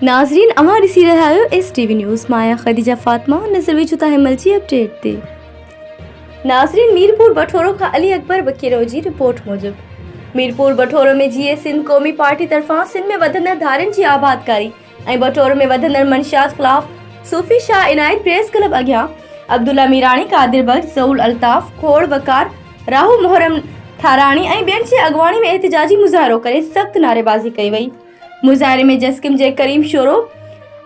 नाज़रीन अवां ॾिसी रहिया आहियो STV न्यूज़। मां ख़दीजा फ़ातिमा नज़र विझूं था हिमल जी अपडेट ते। नाज़रीन मीरपुर बठोरो खां अली अकबर वकीरो जी रिपोर्ट मूजिब मीरपुर बठोरो में जीअं सिंध क़ौमी पार्टी तरफ़ां सिंध में वधंदड़ धारियुनि जी आबादकारी ऐं बठोरो में वधंदड़ मंशियात ख़िलाफ़ सूफ़ी शाह इनायत प्रेस क्लब अॻियां अब्दुल्ला मीराणी, कादिर बख्श, ज़हुल अल्ताफ़, खोड़ वकार, राहू मोहरम थाराणी ऐं ॿियनि जी अॻवानी में एहतिजाजी मुज़ाहिरो करे सख़्त नारेबाज़ी कई वई। मुज़ाहिरे में जस्किम जे करीम शोरो,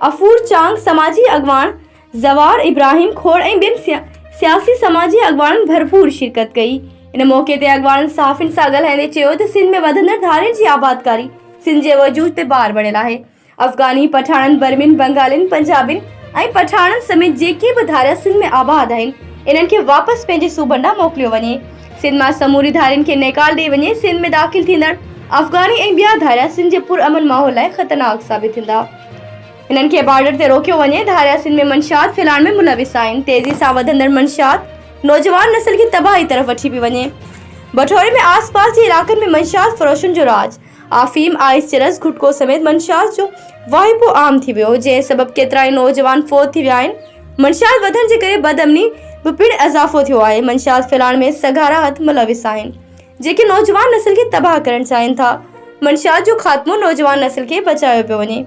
अफूर चांग, समाजी अॻवान ज़वार इब्राहिम खोड़ ऐं ॿियनि सियासी समाजी अॻवाननि भरपूर शिरकत कई। इन मौक़े ते अॻवाननि सहाफ़ियुनि सां ॻाल्हाईंदे चयो त सिंध में वधंदड़ धारियुनि जी आबादकारी सिंध जे वजूद ते बार बणियल आहे। अफ़गानी, पठाणनि, बर्मिन, बंगालिन, पंजाबिन ऐं पठाणनि समेत जेके बि धारिया सिंध में आबाद आहिनि इन्हनि खे वापसि पंहिंजे सूबनि ॾांहुं मोकिलियो वञे। सिंध मां समूरी धारियुनि खे नेकाल ॾेई वञे। सिंध में दाख़िल थींदड़ अफ़गानी ऐं ॿिया धारिया सिंध जे पुरअमन माहौल लाइ ख़तरनाक साबित थींदा। इन्हनि खे बॉर्डर ते रोकियो वञे। धारिया सिंध में मंशियात फैलाइण में मुलविस आहिनि। तेज़ी सां वधंदड़ मंशियात नौजवान नस्ल खे तबाही तरफ़ वठी पई वञे। बठोरे में आसपास जे इलाक़नि में मंशियात फ़रोशनि जो राज, आफ़ीम, आइस, चरस, गुटको समेत मंशियात जो वाहिपो आम थी वियो, जंहिं सबबि केतिराई नौजवान फ़ौत थी विया आहिनि। मंशियात वधण जे करे बदअमनी में पिणु इज़ाफ़ो थियो आहे। मंशियात फैलाइण में सगारा हथ मुलविस आहिनि जेके नौजवान नस्ल खे तबाह करणु चाहिनि था। मंशियात जो ख़ात्मो नौजवान नस्ल खे बचायो पियो वञे।